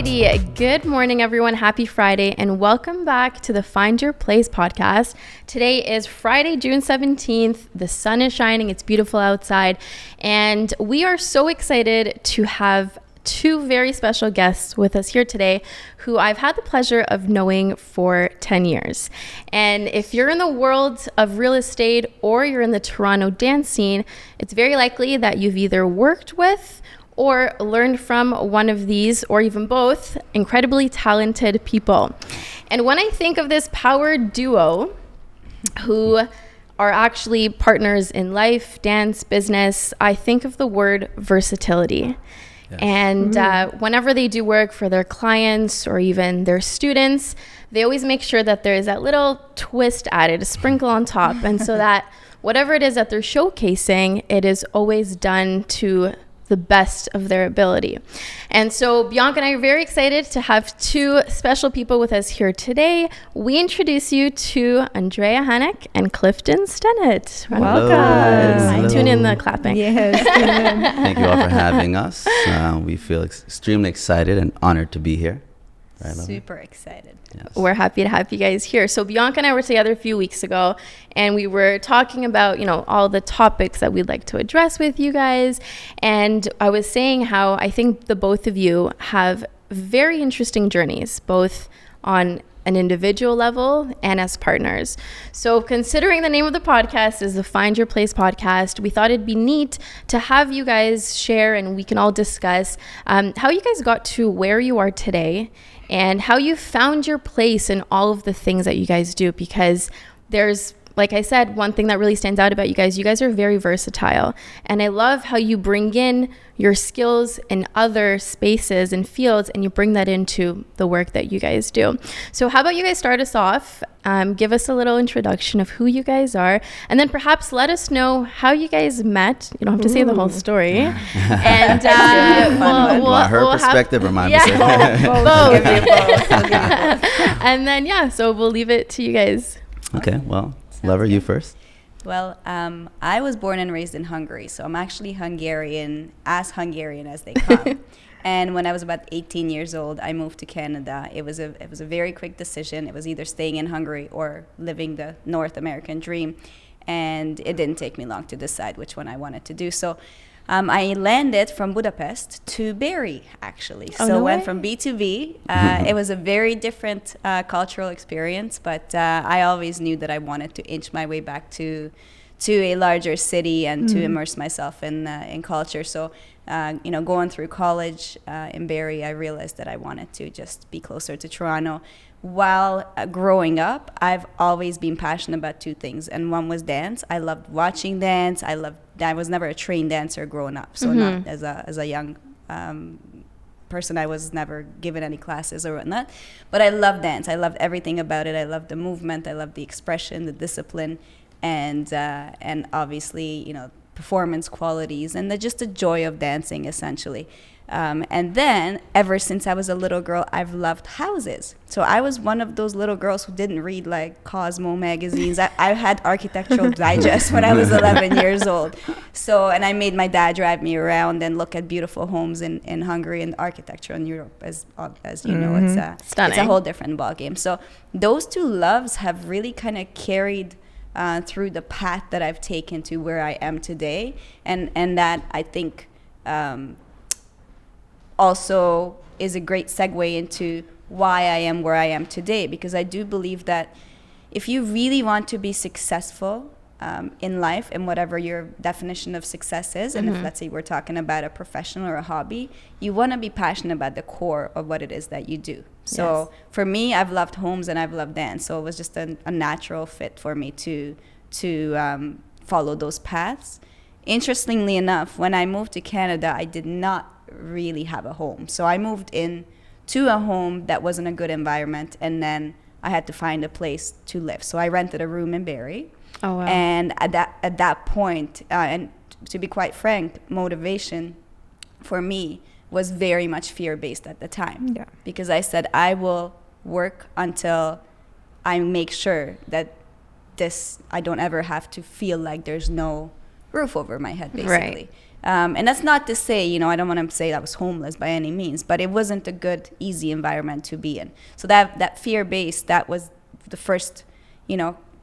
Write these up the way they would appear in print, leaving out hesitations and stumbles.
Alrighty, good morning everyone, happy Friday, and welcome back to the Find Your Place podcast. Today is Friday, June 17th, the sun is shining, it's beautiful outside, and we are so excited to have two very special guests with us here today who I've had the pleasure of knowing for 10 years. And if you're in the world of real estate or you're in the Toronto dance scene, it's very likely that you've either worked with or learned from one of these, or even both, incredibly talented people. And when I think of this power duo, who are actually partners in life, dance, business, I think of the word versatility. Yes. And whenever they do work for their clients or even their students, they always make sure that there is that little twist added, a sprinkle on top, and so that whatever it is that they're showcasing, it is always done to the best of their ability. And so Bianca and I are very excited to have two special people with us here today. We introduce you to Andrea, Hanak, and Clifton, Stennett. Welcome. Tune in the clapping. Yes. Thank you all for having us. We feel extremely excited and honored to be here. Right, super excited. Yes. We're happy to have you guys here. So Bianca and I were together a few weeks ago, and we were talking about, all the topics that we'd like to address with you guys. And I was saying how I think the both of you have very interesting journeys, both on an individual level and as partners. So considering the name of the podcast is the Find Your Place podcast, we thought it'd be neat to have you guys share and we can all discuss how you guys got to where you are today and how you found your place in all of the things that you guys do, because there's, like I said, one thing that really stands out about you guys are very versatile. And I love how you bring in your skills in other spaces and fields and you bring that into the work that you guys do. So how about you guys start us off, give us a little introduction of who you guys are, and then perhaps let us know how you guys met. You don't have to say the whole story. And her perspective or my perspective? Both. And then, so we'll leave it to you guys. Okay, well, Lover, you first. Well, I was born and raised in Hungary, so I'm actually Hungarian as they come. And when I was about 18 years old, I moved to Canada. It was a very quick decision. It was either staying in Hungary or living the North American dream. And it didn't take me long to decide which one I wanted to do. So I landed from Budapest to Barrie, actually. Went from B to B. It was a very different cultural experience, but I always knew that I wanted to inch my way back to a larger city and to immerse myself in culture. So, going through college in Barrie, I realized that I wanted to just be closer to Toronto. While growing up, I've always been passionate about two things, and one was dance. I loved watching dance. I was never a trained dancer growing up, so not as a young person. I was never given any classes or whatnot, but I loved dance. I loved everything about it. I loved the movement. I loved the expression, the discipline, and obviously, performance qualities and just the joy of dancing, essentially. And then, ever since I was a little girl, I've loved houses. So I was one of those little girls who didn't read like Cosmo magazines. I had Architectural Digest when I was 11 years old. So, and I made my dad drive me around and look at beautiful homes in Hungary, and architecture in Europe, as you know, it's a whole different ballgame. So those two loves have really kind of carried through the path that I've taken to where I am today, and that I think also is a great segue into why I am where I am today, because I do believe that if you really want to be successful in life, and whatever your definition of success is, and if, let's say, we're talking about a profession or a hobby, you want to be passionate about the core of what it is that you do. So for me, I've loved homes and I've loved dance, so it was just a natural fit for me to follow those paths. Interestingly enough, when I moved to Canada, I did not really have a home. So I moved in to a home that wasn't a good environment, and then I had to find a place to live. So I rented a room in Barrie. Oh, wow. And at that point, and to be quite frank, motivation for me was very much fear-based at the time. Yeah. Because I said, I will work until I make sure that I don't ever have to feel like there's no roof over my head, basically. Right. And that's not to say, I don't want to say I was homeless by any means, but it wasn't a good, easy environment to be in. So that fear base, that was the first,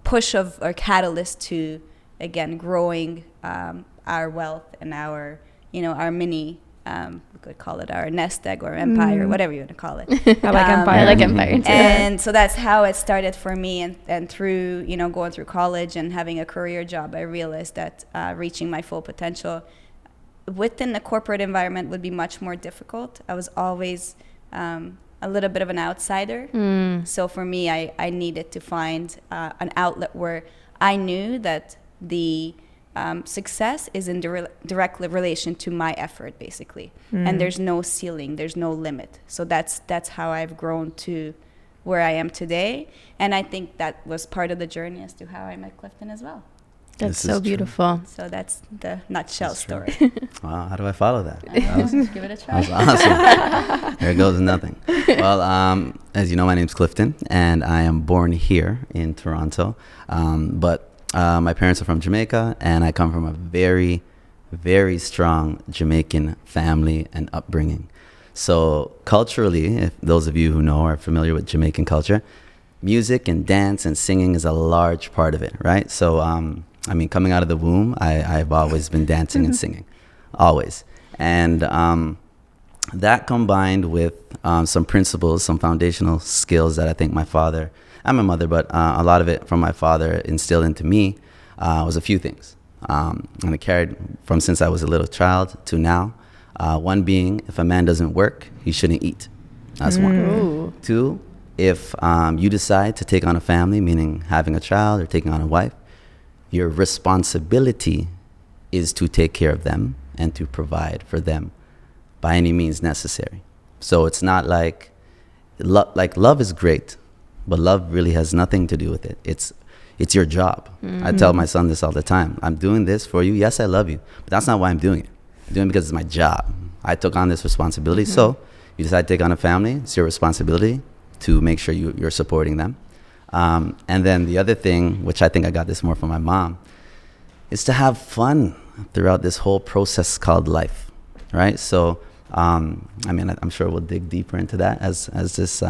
push of or catalyst to, again, growing our wealth and our, our mini, we could call it our nest egg or empire, whatever you want to call it. I like empire. I like empire too. And so that's how it started for me. And through, going through college and having a career job, I realized that reaching my full potential within the corporate environment would be much more difficult. I was always a little bit of an outsider. So for me, I needed to find an outlet where I knew that the success is in direct relation to my effort, basically. And there's no ceiling, there's no limit. So that's how I've grown to where I am today. And I think that was part of the journey as to how I met Clifton as well. That's so beautiful. So that's the nutshell story. Wow, how do I follow that? Give it a try. That was awesome. There goes nothing. Well, as you know, my name's Clifton, and I am born here in Toronto. But my parents are from Jamaica, and I come from a very, very strong Jamaican family and upbringing. So culturally, if those of you who know are familiar with Jamaican culture, music and dance and singing is a large part of it, right? So, coming out of the womb, I've always been dancing and singing, always. And that combined with some principles, some foundational skills that I think my father and my mother, but a lot of it from my father instilled into me was a few things. And it carried from since I was a little child to now. One being, if a man doesn't work, he shouldn't eat. That's one. Ooh. Two, if you decide to take on a family, meaning having a child or taking on a wife, your responsibility is to take care of them and to provide for them by any means necessary. So it's not like love is great, but love really has nothing to do with it. It's your job. I tell my son this all the time. I'm doing this for you. Yes, I love you, but that's not why I'm doing it. I'm doing it because it's my job. I took on this responsibility. So you decide to take on a family, it's your responsibility to make sure you're supporting them. And then the other thing, which I think I got this more from my mom, is to have fun throughout this whole process called life, right? So, I'm sure we'll dig deeper into that as this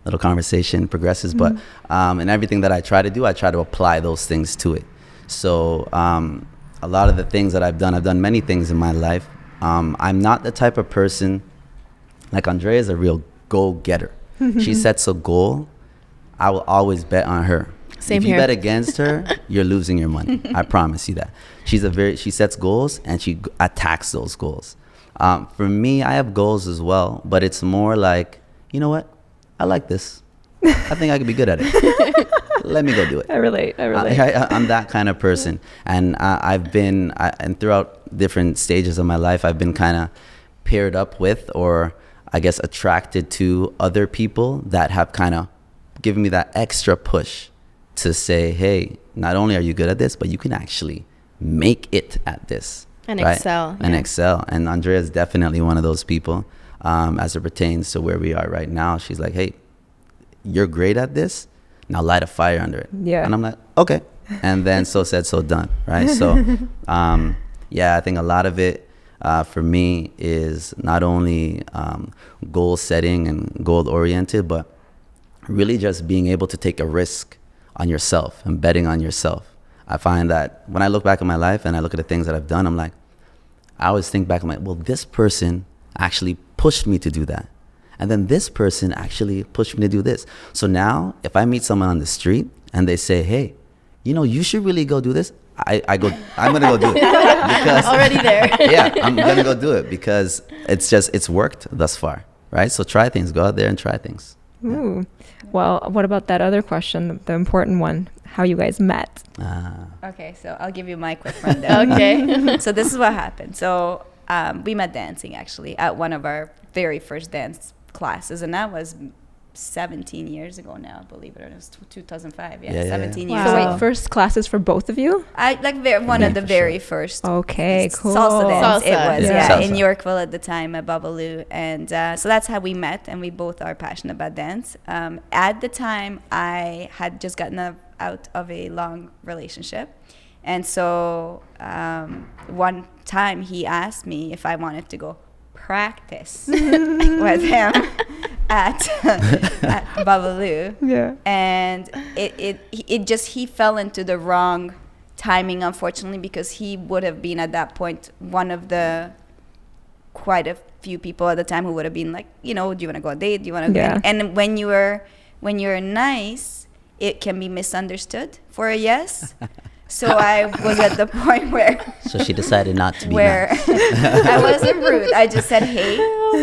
little conversation progresses. But in everything that I try to do, I try to apply those things to it. So a lot of the things that I've done many things in my life. I'm not the type of person, like Andrea is a real goal-getter. She sets a goal, I will always bet on her. Same if you here. bet against her, you're losing your money. I promise you that. She sets goals and she attacks those goals. For me, I have goals as well, but it's more like, you know what? I like this. I think I could be good at it. Let me go do it. I relate. I'm that kind of person. And and throughout different stages of my life, I've been kind of paired up with, or I guess attracted to, other people that have kind of given me that extra push to say, hey, not only are you good at this, but you can actually make it at this. And right? excel. And excel. And Andrea is definitely one of those people as it pertains to where we are right now. She's like, hey, you're great at this. Now light a fire under it. Yeah. And I'm like, okay. And then so said, so done. Right. So, I think a lot of it for me is not only goal setting and goal oriented, but really just being able to take a risk on yourself and betting on yourself. I find that when I look back at my life and I look at the things that I've done, I'm like, I always think back, I'm like, well, this person actually pushed me to do that. And then this person actually pushed me to do this. So now if I meet someone on the street and they say, hey, you should really go do this, I'm going to go do it. Because Already there. Yeah, I'm going to go do it because it's worked thus far, right? So try things, go out there and try things. Ooh. Well, what about that other question, the important one, how you guys met? Okay, so I'll give you my quick rundown. Okay. So this is what happened. So we met dancing, actually, at one of our very first dance classes, and that was 17 years ago now, believe it or not. It was 2005. Yeah, 17 years So ago. wait, first classes for both of you? One of the very first. Okay, cool. Salsa dance. Salsa. It was, Yeah. in Salsa. Yorkville at the time at Babalu. And so that's how we met, and we both are passionate about dance. At the time, I had just gotten out of a long relationship, And so one time he asked me if I wanted to go practice with him at Babalu. Yeah. And he fell into the wrong timing, unfortunately, because he would have been at that point one of the quite a few people at the time who would have been like, do you want to go on a date? Do you want to Yeah. And when you're nice, it can be misunderstood for a yes. So I was at the point where So she decided not to be where nice. I wasn't rude. I just said, hey.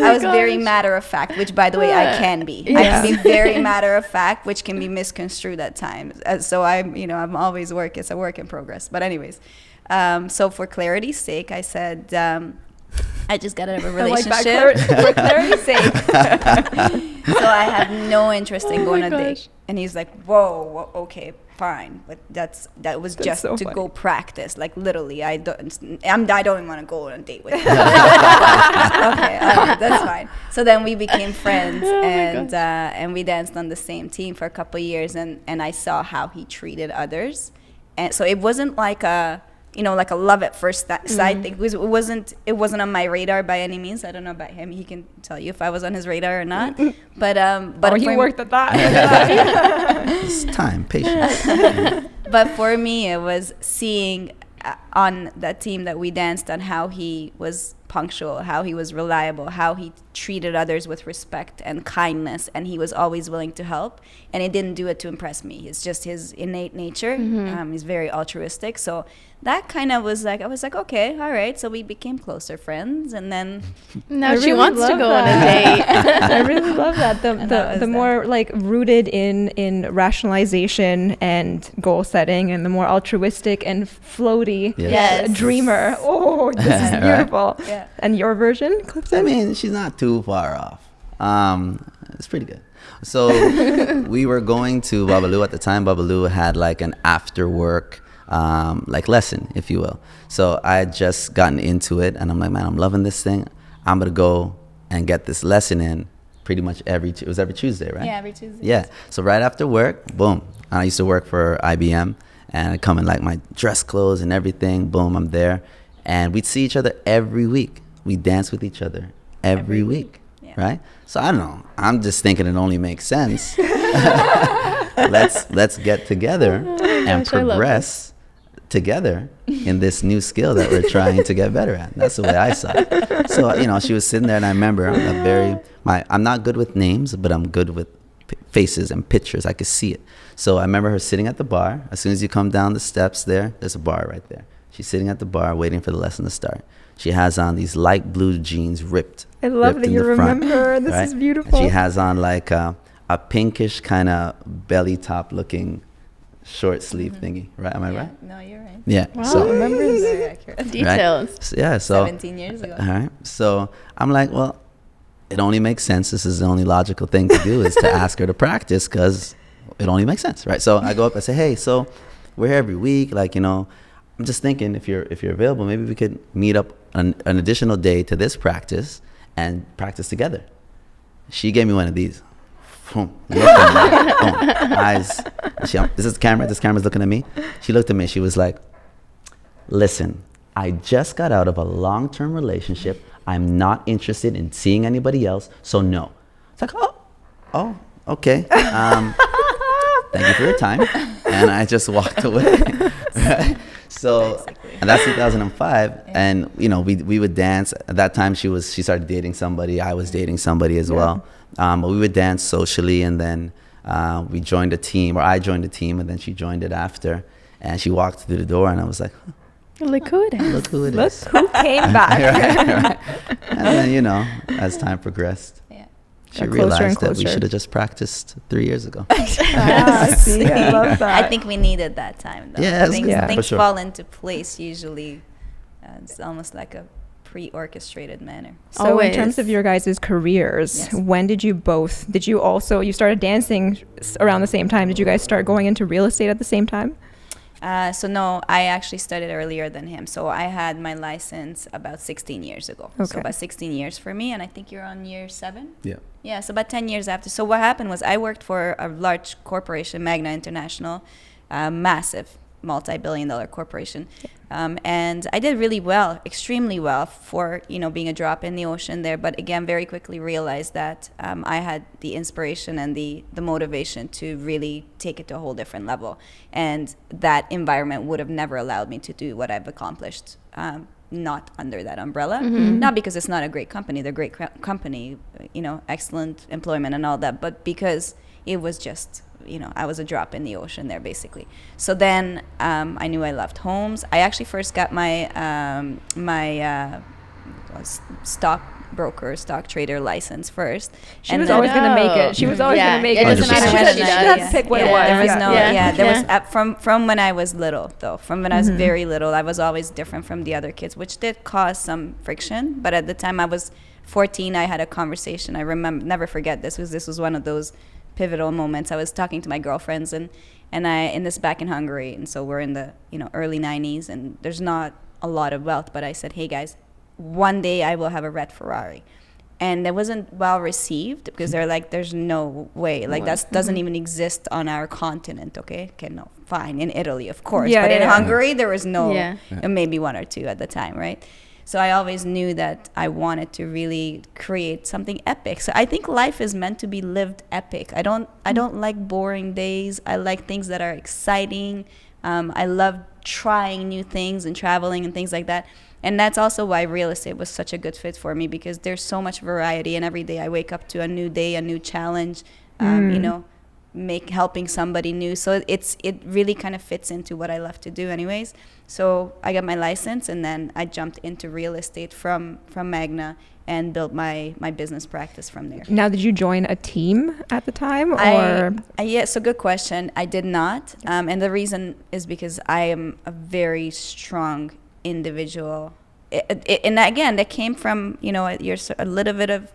I was very matter of fact, which, by the way, I can be. I Yeah. can be very matter of fact, which can be misconstrued at times. So I'm always it's a work in progress. But anyways, so for clarity's sake, I said, I just got out of a relationship. For clarity's sake. So I have no interest in going on a date. And he's like, whoa, okay, fine, but that was just so to funny. go practice. Like literally, I don't even want to go on a date with him. Okay, that's fine. So then we became friends, and we danced on the same team for a couple of years, and I saw how he treated others, and so it wasn't like a love at first sight thing. It wasn't on my radar by any means. I don't know about him. He can tell you if I was on his radar or not. But you worked at that. It's time, patience. But for me, it was seeing on that team that we danced on how he was punctual, how he was reliable, how he treated others with respect and kindness, and he was always willing to help. And he didn't do it to impress me. It's just his innate nature. He's very altruistic. So that kind of was like, I was like, okay, all right. So we became closer friends, and then Now I she really wants to love go on a date. I really love that. that was The more like rooted in rationalization and goal setting, and the more altruistic and floaty Yes. dreamer. Oh, this is Right. beautiful. Yeah. And your version, Clifton? I mean, she's not too far off. It's pretty good. So we were going to Babalu at the time. Babalu had like an after work like lesson, if you will. So I had just gotten into it, and I'm like, man, I'm loving this thing. I'm gonna go and get this lesson in pretty much it was every Tuesday, right? yeah, every Tuesday. Yeah. So right after work, boom. I used to work for IBM, and I'd come in like my dress clothes and everything. Boom, I'm there. And we'd see each other every week. We dance with each other every week, Yeah. right? So I don't know. I'm just thinking it only makes sense. Let's get together and gosh, I love progress together in this new skill that we're trying to get better at. That's the way I saw it. So, she was sitting there, and I remember I'm not good with names, but I'm good with faces and pictures. I could see it. So I remember her sitting at the bar. As soon as you come down the steps there's a bar right there. She's sitting at the bar waiting for the lesson to start. She has on these light blue jeans ripped. I love ripped that in you the front, remember. This right? is beautiful. And she has on like a pinkish kind of belly top looking short sleeve thingy, right? Am I right? No, you're right. Yeah. Wow. So, Remember very accurate. Details. so 17 years ago. all right. So I'm like, well, it only makes sense. This is the only logical thing to do is to ask her to practice, because it only makes sense, right? So I go up and say, hey, so we're here every week. Like, I'm just thinking if you're available, maybe we could meet up an additional day to this practice and practice together. She gave me one of these. Boom, looked at me, boom, eyes. This is the camera. This camera's looking at me. She looked at me. She was like, listen, I just got out of a long-term relationship. I'm not interested in seeing anybody else, so no. It's like, oh, okay. Thank you for your time. And I just walked away. Right? So, Basically. and that's 2005. And, we would dance. At that time, she started dating somebody. I was dating somebody as well. But we would dance socially, and then we joined a team, or I joined a team, and then she joined it after. And she walked through the door, and I was like, Look who it is. look who it Look is. who came back. Right. And then, as time progressed, Yeah. she Got closer and realized that we closer. should have just practiced 3 years ago. Ah, see, I love that. I think we needed that time, though. Yes, things yeah. for sure. fall into place usually. It's almost like a pre-orchestrated manner. So in Always. terms of your guys' careers, Yes. when did you you started dancing around the same time? Did you guys start going into real estate at the same time? So no, I actually started earlier than him. So I had my license about 16 years ago. Okay. So about 16 years for me, and I think you're on year 7? Yeah. Yeah, so about 10 years after. So what happened was I worked for a large corporation, Magna International, massive multi-billion-dollar corporation. And I did really well, extremely well for, being a drop in the ocean there. But again, very quickly realized that I had the inspiration and the motivation to really take it to a whole different level. And that environment would have never allowed me to do what I've accomplished, not under that umbrella. Not because it's not a great company. They're a great company, excellent employment and all that, but because it was just, I was a drop in the ocean there, basically. So then I knew I loved homes. I actually first got my stock trader license first. She was always going to make it. She was always going to make it. It doesn't matter when She had to pick what it was. There was there was from when I was little, though. From when I was very little, I was always different from the other kids, which did cause some friction. But at the time I was 14, I had a conversation. I never forget this. This was one of those pivotal moments. I was talking to my girlfriends and this back in Hungary, and so we're in the early 90s, and there's not a lot of wealth. But I said, hey guys, one day I will have a red Ferrari. And it wasn't well received because they're like, there's no way, like that doesn't even exist on our continent. Okay, no, fine, in Italy of course, but in Hungary there was no, maybe one or two at the time, right? So I always knew that I wanted to really create something epic. So I think life is meant to be lived epic. I don't like boring days. I like things that are exciting. I love trying new things and traveling and things like that. And that's also why real estate was such a good fit for me, because there's so much variety, and every day I wake up to a new day, a new challenge, helping somebody new. So it really kind of fits into what I love to do anyways. So I got my license, and then I jumped into real estate from Magna and built my business practice from there. Now, did you join a team at the time, or? So good question. I did not. And the reason is because I am a very strong individual. And again, that came from, you're a little bit of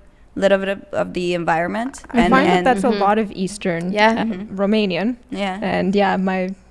the environment. I find that's a lot of Eastern Romanian. Yeah. And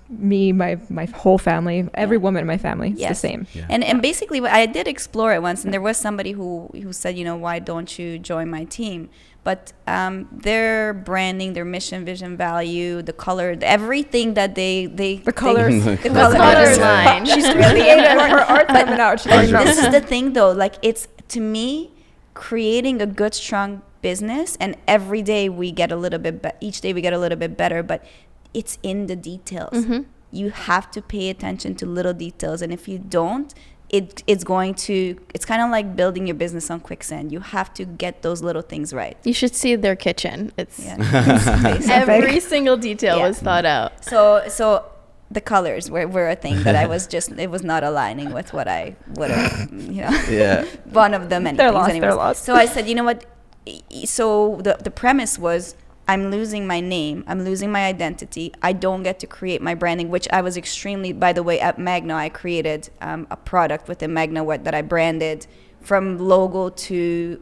my whole family, every woman in my family is the same. Yeah. And basically I did explore it once, and there was somebody who said, why don't you join my team? But their branding, their mission, vision, value, the color, everything that the colors, the colors line. She's creating her art coming out. This is the thing, though. Like, it's, to me, creating a good, strong business, and every day we get a little bit each day we get a little bit better, but it's in the details. You have to pay attention to little details, and if you don't, it's kind of like building your business on quicksand. You have to get those little things right. You should see their kitchen. It's every single detail was thought out. So the colors were a thing that I was it was not aligning with what I would have, one of the many things. They're lost. So I said, you know what? So the premise was, I'm losing my name. I'm losing my identity. I don't get to create my branding, which I was extremely, by the way, at Magna, I created a product within Magna that I branded from logo to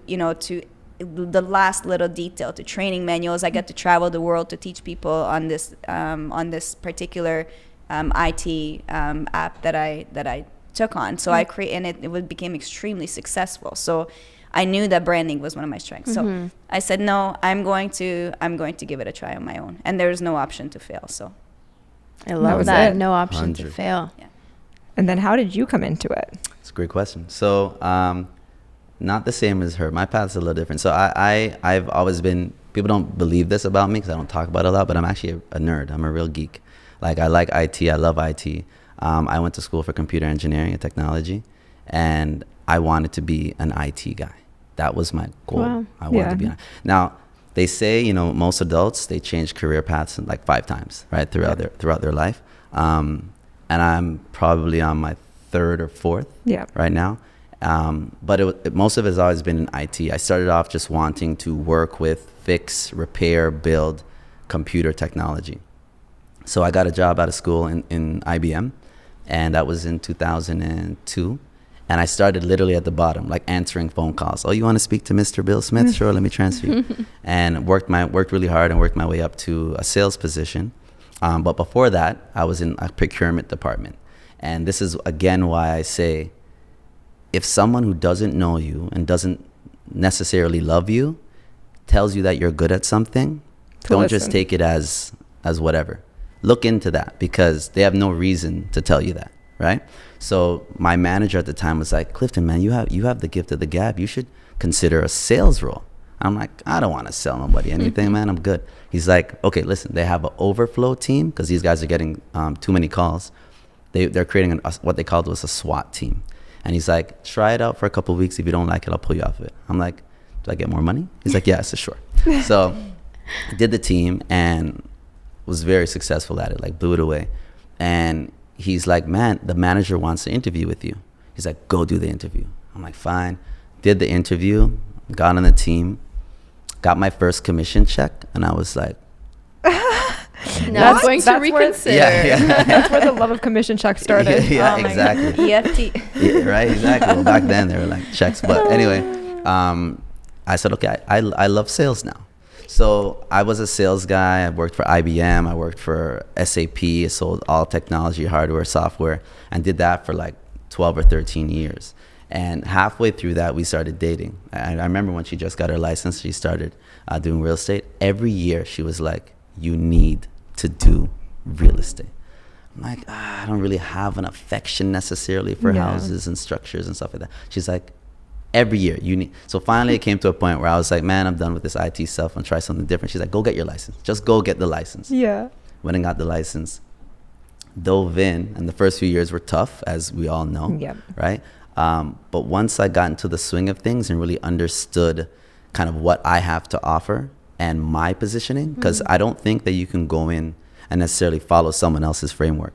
the last little detail, to training manuals. I get to travel the world to teach people on this particular IT app that I took on. So I created, and it became extremely successful. So I knew that branding was one of my strengths. So I said, no, I'm going to give it a try on my own. And there's no option to fail. So I love that. No option to fail. Yeah. And then how did you come into it? It's a great question. So not the same as her. My path's a little different. So I've always been, people don't believe this about me because I don't talk about it a lot, but I'm actually a nerd. I'm a real geek. Like, I like IT. I love IT. I went to school for computer engineering and technology, and I wanted to be an IT guy. That was my goal. Wow. I wanted to be now, they say, most adults, they change career paths like 5 times, right, throughout their life. And I'm probably on my 3rd or 4th right now. But most of it has always been in IT. I started off just wanting to work with, fix, repair, build computer technology. So I got a job out of school in IBM, and that was in 2002. And I started literally at the bottom, like answering phone calls. Oh, you want to speak to Mr. Bill Smith? Sure, let me transfer you. And worked really hard and worked my way up to a sales position. But before that, I was in a procurement department. And this is, again, why I say, if someone who doesn't know you and doesn't necessarily love you tells you that you're good at something, don't just take it as whatever. look into that, because they have no reason to tell you that, right? So my manager at the time was like, Clifton, man, you have the gift of the gab. You should consider a sales role. I'm like, I don't want to sell nobody anything, man. I'm good. He's like, okay, listen, they have an overflow team because these guys are getting too many calls. They're creating what they called was a SWAT team. And he's like, try it out for a couple of weeks. If you don't like it, I'll pull you off of it. I'm like, do I get more money? He's like, yeah, so sure. So I did the team and was very successful at it, like blew it away. And he's like, man, the manager wants to interview with you. He's like, go do the interview. I'm like, fine. Did the interview, got on the team, got my first commission check, and I was like, now I'm going to reconsider. Yeah. That's where the love of commission checks started. Yeah, exactly. EFT. Yeah, right, exactly. Well, back then they were like checks. But anyway, I said, okay, I love sales now. So I was a sales guy. I worked for IBM. I worked for SAP. I sold all technology, hardware, software, and did that for like 12 or 13 years. And halfway through that, we started dating. I remember when she just got her license, she started doing real estate. Every year she was like, you need to do real estate. I'm like, I don't really have an affection necessarily for houses and structures and stuff like that. She's like, every year you need. So finally it came to a point where I was like, man, I'm done with this IT stuff and try something different. She's like, go get your license. Just go get the license. Yeah. Went and got the license, dove in, and the first few years were tough, as we all know. Yep. Right? But once I got into the swing of things and really understood kind of what I have to offer and my positioning, because I don't think that you can go in and necessarily follow someone else's framework.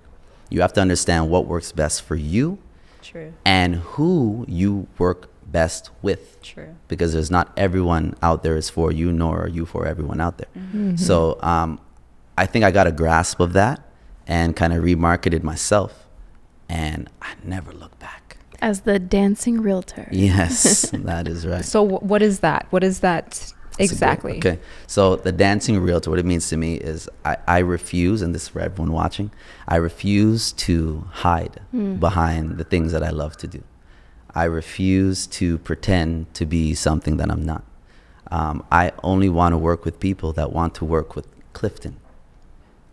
You have to understand what works best for you. True. And who you work best with. True. Because there's not everyone out there is for you, nor are you for everyone out there. Mm-hmm. So I think I got a grasp of that and kind of remarketed myself, and I never looked back. As the dancing realtor. Yes, that is right. So what is that? What is that exactly? Okay, so the dancing realtor, what it means to me is I refuse, and this is for everyone watching, I refuse to hide behind the things that I love to do. I refuse to pretend to be something that I'm not. I only want to work with people that want to work with Clifton,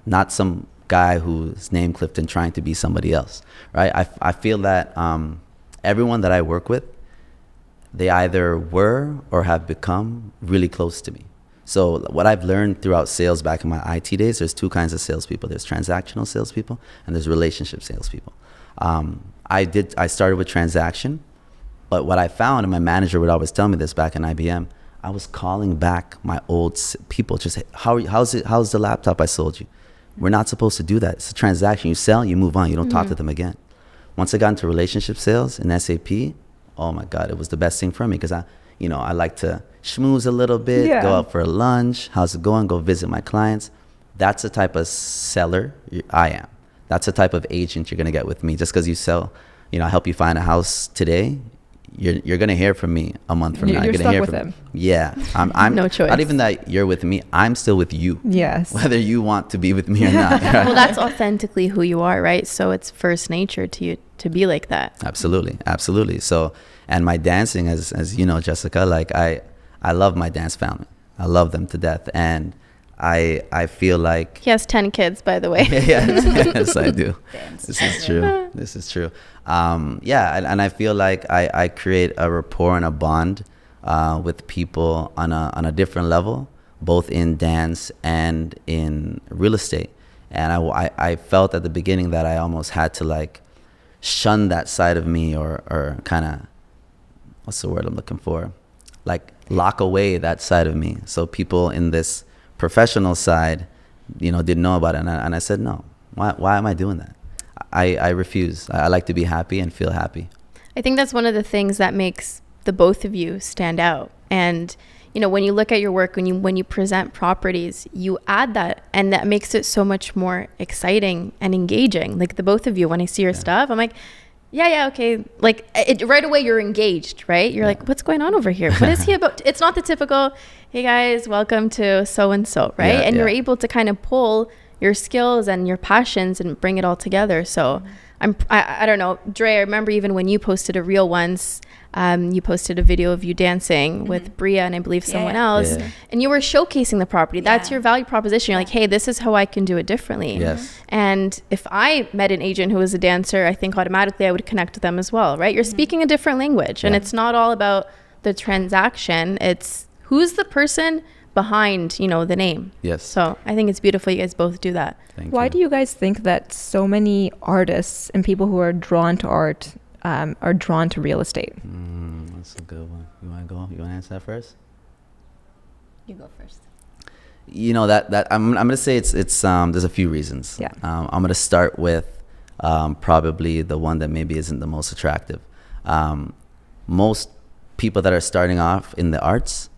not some guy who's named Clifton trying to be somebody else, right? I feel that everyone that I work with, they either were or have become really close to me. So what I've learned throughout sales back in my IT days, there's two kinds of salespeople. There's transactional salespeople and there's relationship salespeople. I started with transaction, but what I found, and my manager would always tell me this back in IBM, I was calling back my old people, just say, how's the laptop I sold you? We're not supposed to do that. It's a transaction. You sell, you move on. You don't talk to them again. Once I got into relationship sales in SAP, oh my God, it was the best thing for me, because I like to schmooze a little bit, go out for a lunch. How's it going? Go visit my clients. That's the type of seller I am. That's the type of agent you're going to get with me. Just because you sell, I help you find a house today, you're going to hear from me a month from now. You're gonna stuck hear with from him. Yeah. I'm No choice. Not even that you're with me. I'm still with you. Yes. Whether you want to be with me or not. Right? Well, that's authentically who you are, right? So it's first nature to you to be like that. Absolutely. So, and my dancing, as you know, Jessica, like I love my dance family. I love them to death. And I feel like He has 10 kids, by the way. yes, I do. Dance. This is true. And I feel like I create a rapport and a bond with people on a different level, both in dance and in real estate. And I felt at the beginning that I almost had to like shun that side of me, or kind of, what's the word I'm looking for? Like lock away that side of me. So people in this professional side, didn't know about it. And I said, no, why am I doing that? I refuse. I like to be happy and feel happy. I think that's one of the things that makes the both of you stand out. And, when you look at your work, when you present properties, you add that, and that makes it so much more exciting and engaging. Like the both of you, when I see your stuff, I'm like, yeah, okay. Like right away you're engaged, right? You're like, what's going on over here? What is he about? It's not the typical, hey guys, welcome to so-and-so, right? And you're able to kind of pull your skills and your passions and bring it all together. So I don't know, Dre, I remember even when you posted a reel once, You posted a video of you dancing with Bria and I believe someone else, and you were showcasing the property. That's your value proposition. You're like, hey, this is how I can do it differently. Yes. And if I met an agent who was a dancer, I think automatically I would connect with them as well, right? You're speaking a different language, and it's not all about the transaction. It's who's the person behind, the name. Yes. So I think it's beautiful you guys both do that. Why do you guys think that so many artists and people who are drawn to art are drawn to real estate? That's a good one. You want to go? You want to answer that first? You go first. That I'm going to say it's there's a few reasons. Yeah. I'm going to start with probably the one that maybe isn't the most attractive. Most people that are starting off in the arts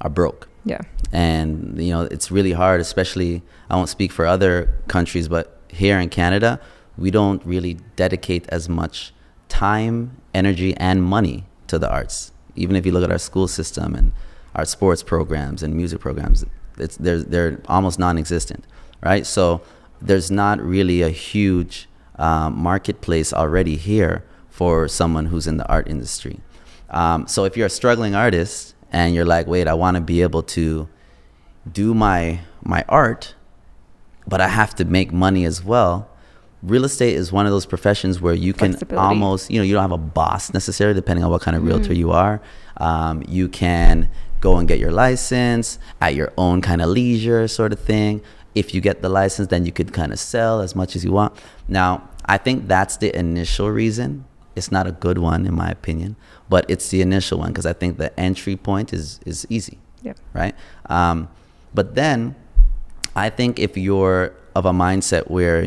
are broke. Yeah. And, it's really hard, especially, I won't speak for other countries, but here in Canada, we don't really dedicate as much time, energy, and money to the arts. Even if you look at our school system and our sports programs and music programs, they're almost non-existent, right? So there's not really a huge marketplace already here for someone who's in the art industry. So if you're a struggling artist and you're like, wait, I want to be able to do my art, but I have to make money as well. Real estate is one of those professions where you can almost, you don't have a boss necessarily, depending on what kind of realtor you are. You can go and get your license at your own kind of leisure sort of thing. If you get the license, then you could kind of sell as much as you want. Now, I think that's the initial reason. It's not a good one, in my opinion, but it's the initial one because I think the entry point is easy, right? But then I think if you're of a mindset where,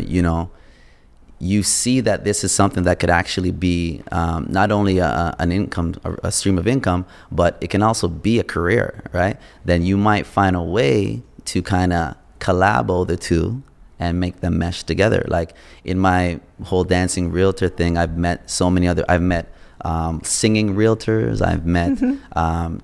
you see that this is something that could actually be not only an income, a stream of income, but it can also be a career, right? Then you might find a way to kind of collabo the two and make them mesh together. Like in my whole dancing realtor thing, I've met singing realtors, I've met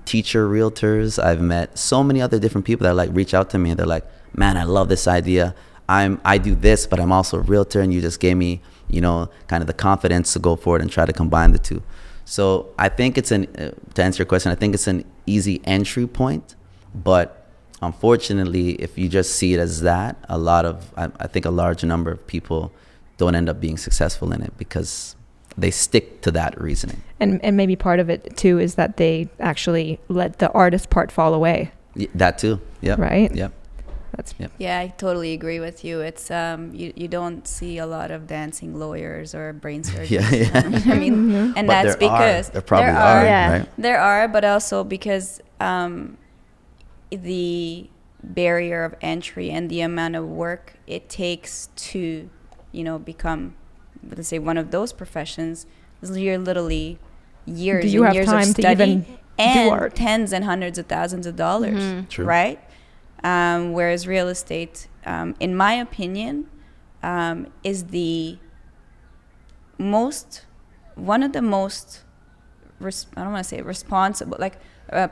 teacher realtors, I've met so many other different people that like reach out to me and they're like, man, I love this idea. I do this, but I'm also a realtor, and you just gave me, kind of the confidence to go forward and try to combine the two. So I think to answer your question, I think it's an easy entry point, but unfortunately, if you just see it as that, I think a large number of people don't end up being successful in it because they stick to that reasoning. And maybe part of it too is that they actually let the artist part fall away. That too. Yep. Right? Yep. Yeah, I totally agree with you. It's you don't see a lot of dancing lawyers or brain surgeons. I mean, and but that's because there probably are, right? There are, but also because the barrier of entry and the amount of work it takes to, become, let's say, one of those professions. You're literally years and years of study and tens and hundreds of thousands of dollars, right? Whereas real estate, in my opinion, is one of the most, I don't want to say responsible,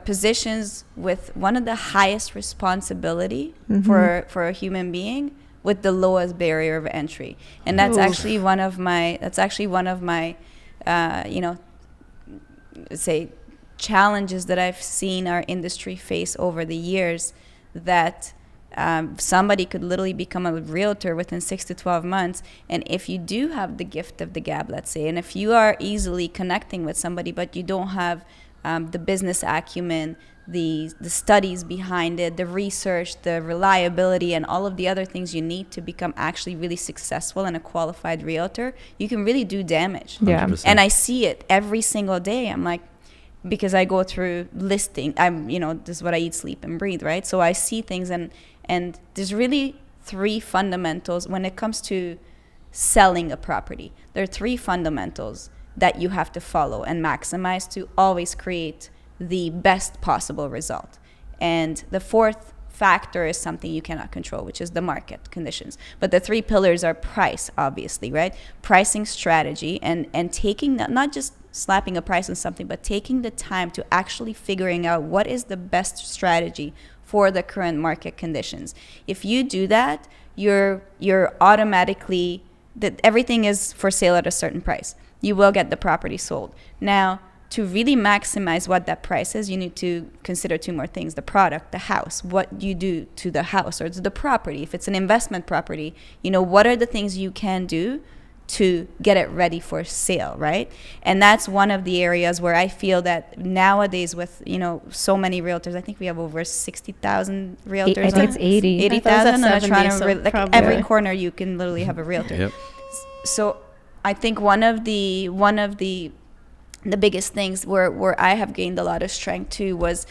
positions with one of the highest responsibility for a human being with the lowest barrier of entry. And that's actually one of my, say challenges that I've seen our industry face over the years, that somebody could literally become a realtor within 6 to 12 months. And if you do have the gift of the gab, let's say, and if you are easily connecting with somebody, but you don't have the business acumen, the studies behind it, the research, the reliability, and all of the other things you need to become actually really successful and a qualified realtor, you can really do damage. Yeah. 100%. And I see it every single day. I'm like, because I go through listing, this is what I eat, sleep, and breathe, right? So I see things, and there's really 3 fundamentals when it comes to selling a property. There are 3 fundamentals that you have to follow and maximize to always create the best possible result. And the 4th factor is something you cannot control, which is the market conditions. But the 3 pillars are price, obviously, right? Pricing strategy and taking not just slapping a price on something, but taking the time to actually figuring out what is the best strategy for the current market conditions. If you do that, you're automatically, that everything is for sale at a certain price. You will get the property sold. Now, to really maximize what that price is, you need to consider two more things: the product, the house, what you do to the house or to the property. If it's an investment property, what are the things you can do to get it ready for sale, right? And that's one of the areas where I feel that nowadays with, so many realtors, I think we have over 60,000 realtors. I think it's 80. 80,000 I thought it was at 70, like every corner you can literally have a realtor. Yep. So I think one of the biggest things where I have gained a lot of strength too was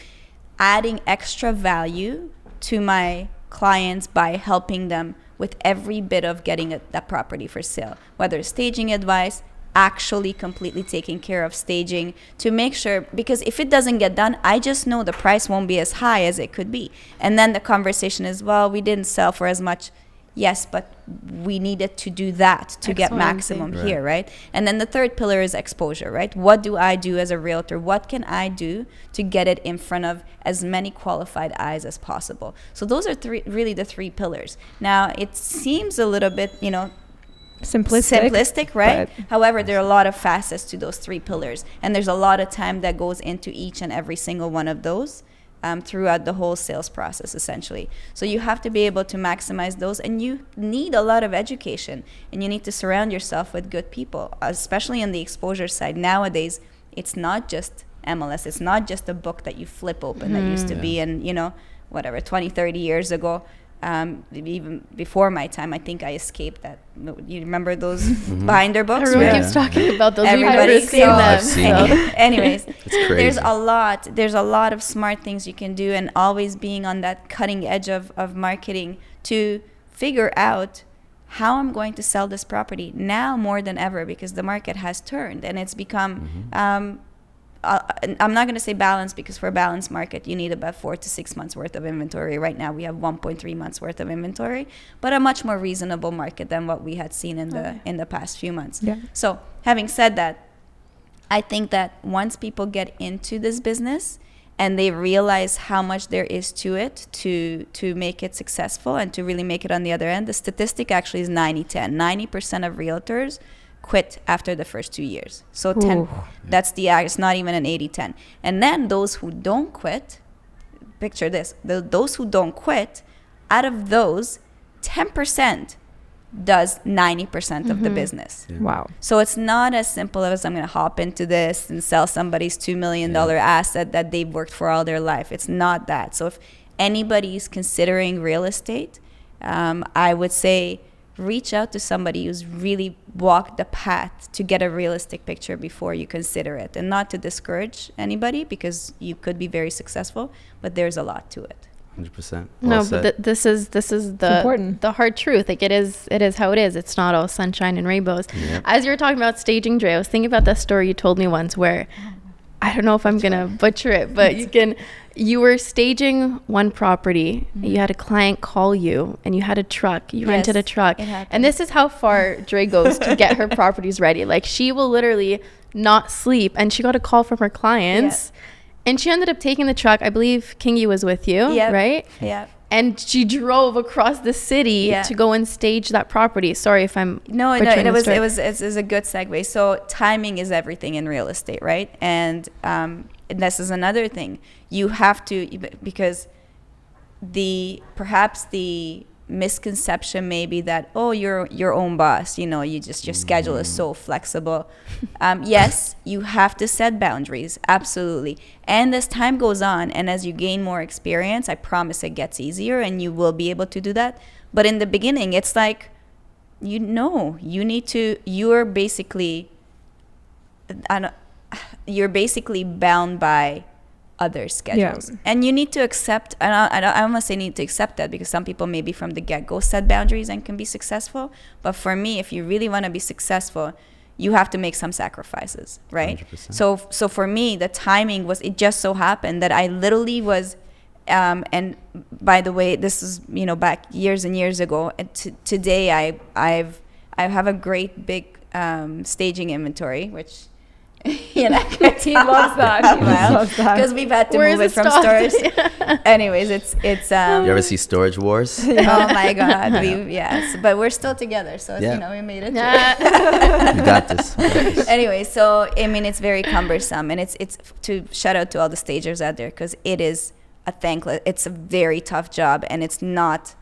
adding extra value to my clients by helping them with every bit of getting that property for sale, whether it's staging advice, actually completely taking care of staging to make sure, because if it doesn't get done, I just know the price won't be as high as it could be. And then the conversation is, well, we didn't sell for as much. Yes, but we needed to do that to get maximum here, right? And then the third pillar is exposure, right? What do I do as a realtor? What can I do to get it in front of as many qualified eyes as possible? So those are really the three pillars. Now, it seems a little bit, simplistic, right? However, there are a lot of facets to those three pillars, and there's a lot of time that goes into each and every single one of those. Throughout the whole sales process, essentially. So you have to be able to maximize those, and you need a lot of education, and you need to surround yourself with good people, especially on the exposure side. Nowadays, it's not just MLS. It's not just a book that you flip open that used to be in, 20, 30 years ago. Even before my time, I think I escaped that. You remember those binder books? Everyone keeps talking about those. Everybody's seen them. I've seen them. Anyways, It's crazy. there's a lot of smart things you can do, and always being on that cutting edge of marketing to figure out how I'm going to sell this property now more than ever, because the market has turned and it's become I'm not going to say balanced, because for a balanced market, you need about 4 to 6 months worth of inventory. Right now, we have 1.3 months worth of inventory, but a much more reasonable market than what we had seen in the past few months. Yeah. So having said that, I think that once people get into this business and they realize how much there is to it to make it successful and to really make it on the other end, the statistic actually is 90-10. 90% of realtors quit after the first 2 years. So 10, that's the average. It's not even an 80-10. And then those who don't quit, picture this, those who don't quit, out of those, 10% does 90% of the business. Yeah. Wow. So it's not as simple as I'm going to hop into this and sell somebody's $2 million asset that they've worked for all their life. It's not that. So if anybody's considering real estate, I would say reach out to somebody who's really walked the path to get a realistic picture before you consider it. And not to discourage anybody, because you could be very successful, but there's a lot to it. 100%. No, but this is important. the hard truth. Like it is how it is. It's not all sunshine and rainbows. Yep. As you were talking about staging, Andrea, I was thinking about that story you told me once where I don't know if I'm gonna butcher it, but you were staging one property. You had a client call you, and you had a truck. You rented a truck, and this is how far Dre goes to get her properties ready. Like she will literally not sleep, and she got a call from her clients. Yeah. And she ended up taking the truck. I believe Kingy was with you, right? Yeah. And she drove across the city to go and stage that property. Sorry if I'm it's a good segue. So timing is everything in real estate, right? And this is another thing. You have to, because perhaps the misconception may be that, oh, you're your own boss, your schedule is so flexible. Yes, you have to set boundaries, absolutely. And as time goes on and as you gain more experience, I promise it gets easier and you will be able to do that. But in the beginning, it's like, you're basically bound by other schedules. And you need to accept, and I almost say need to accept that, because some people maybe from the get-go set boundaries and can be successful. But for me, if you really want to be successful, you have to make some sacrifices, right? 100%. So for me, the timing was, it just so happened that I literally was, and by the way, this is, back years and years ago. And today I have a great big staging inventory, which He loves that. He loves that. Because we've had to Where move is it from stocked? stores. Anyways, it's You ever see Storage Wars? oh my God, yes, but we're still together, so Yeah. you know we made it. You got this. You got this. Anyway, so I mean, it's very cumbersome, and it's to shout out to all the stagers out there, because it is it's a very tough job, and it's not.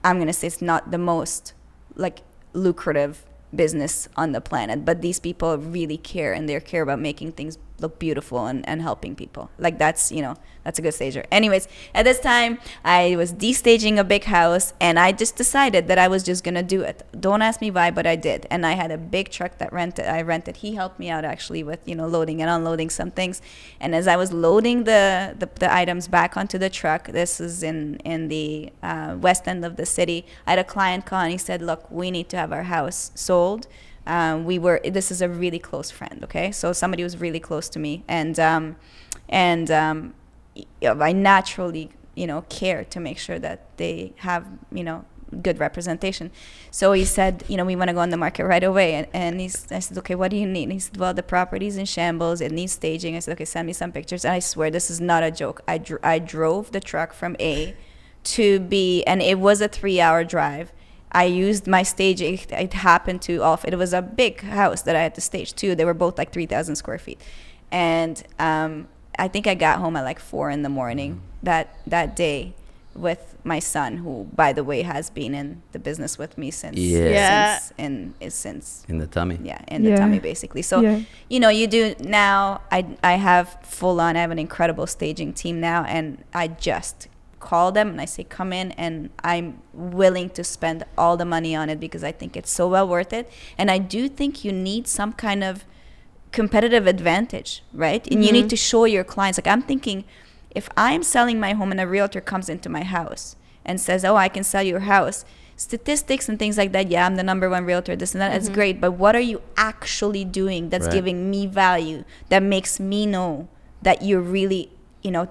I'm gonna say it's not the most like lucrative business on the planet, but these people really care, and they care about making things look beautiful and helping people. Like that's a good stager. Anyways, at this time I was destaging a big house, and I just decided that I was just gonna do it. Don't ask me why, but I did. And I had a big truck that I rented. He helped me out actually with loading and unloading some things. And as I was loading the items back onto the truck, this is in the west end of the city, I had a client call, and he said, look, we need to have our house sold. This is a really close friend, okay? So somebody who's really close to me, and I naturally, care to make sure that they have, good representation. So he said, we want to go on the market right away. And I said, okay, what do you need? And he said, well, the property's in shambles. It needs staging. I said, okay, send me some pictures. And I swear, this is not a joke. I drove the truck from A to B, and it was a 3-hour drive. I used my stage. It happened to it was a big house that I had to stage too. They were both like 3,000 square feet. And I think I got home at like 4 a.m. that day with my son, who, by the way, has been in the business with me since in the tummy. Yeah, in the tummy, basically. So, you do now. I have I have an incredible staging team now, and I just call them and I say, come in, and I'm willing to spend all the money on it because I think it's so well worth it. And I do think you need some kind of competitive advantage, right? And you need to show your clients. Like, I'm thinking, if I'm selling my home and a realtor comes into my house and says, oh, I can sell your house, statistics and things like that, I'm the number one realtor, this and that, it's great. But what are you actually doing that's giving me value, that makes me know that you're really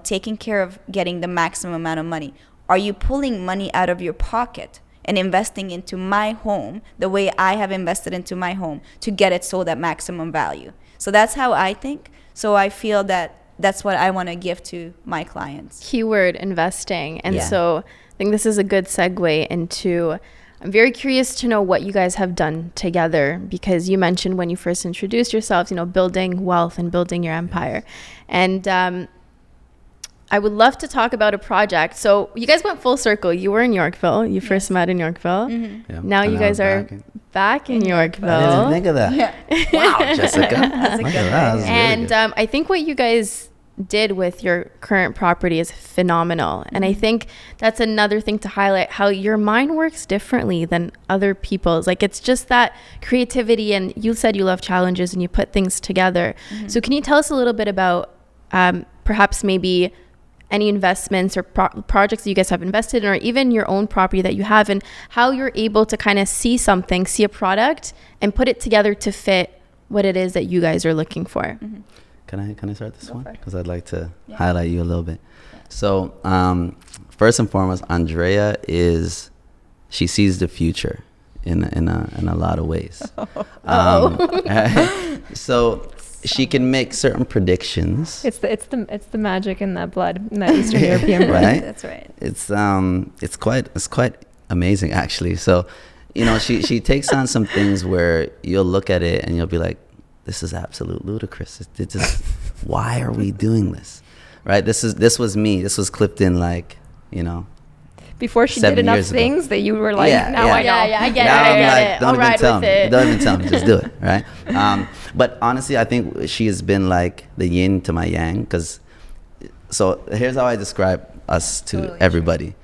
taking care of getting the maximum amount of money? Are you pulling money out of your pocket and investing into my home the way I have invested into my home to get it sold at maximum value? So that's how I think. So I feel that that's what I want to give to my clients. Keyword investing. And so I think this is a good segue into, I'm very curious to know what you guys have done together, because you mentioned when you first introduced yourselves, building wealth and building your empire. And I would love to talk about a project. So you guys went full circle. You were in Yorkville. You first met in Yorkville. Yeah. Now you guys are back in Yorkville. I didn't think of that. Yeah. Wow, Jessica. That's a good That. And I think what you guys did with your current property is phenomenal. And I think that's another thing to highlight, how your mind works differently than other people's. Like, it's just that creativity, and you said you love challenges and you put things together. So can you tell us a little bit about perhaps maybe any investments or projects that you guys have invested in, or even your own property that you have, and how you're able to kind of see a product and put it together to fit what it is that you guys are looking for? Can I start this one? Because I'd like to highlight you a little bit. So first and foremost, Andrea she sees the future in a lot of ways. So she can make certain predictions. It's the magic in that blood, in that Eastern European blood. Right? That's right. It's quite amazing, actually. So, she takes on some things where you'll look at it and you'll be like, this is absolute ludicrous. It's just, why are we doing this? Right? This was me. This was Clifton, before she did enough things that you were like, I know. I get it. I'll ride with it. Don't even tell me. Just do it, right? But honestly, I think she has been like the yin to my yang. So here's how I describe us to everybody.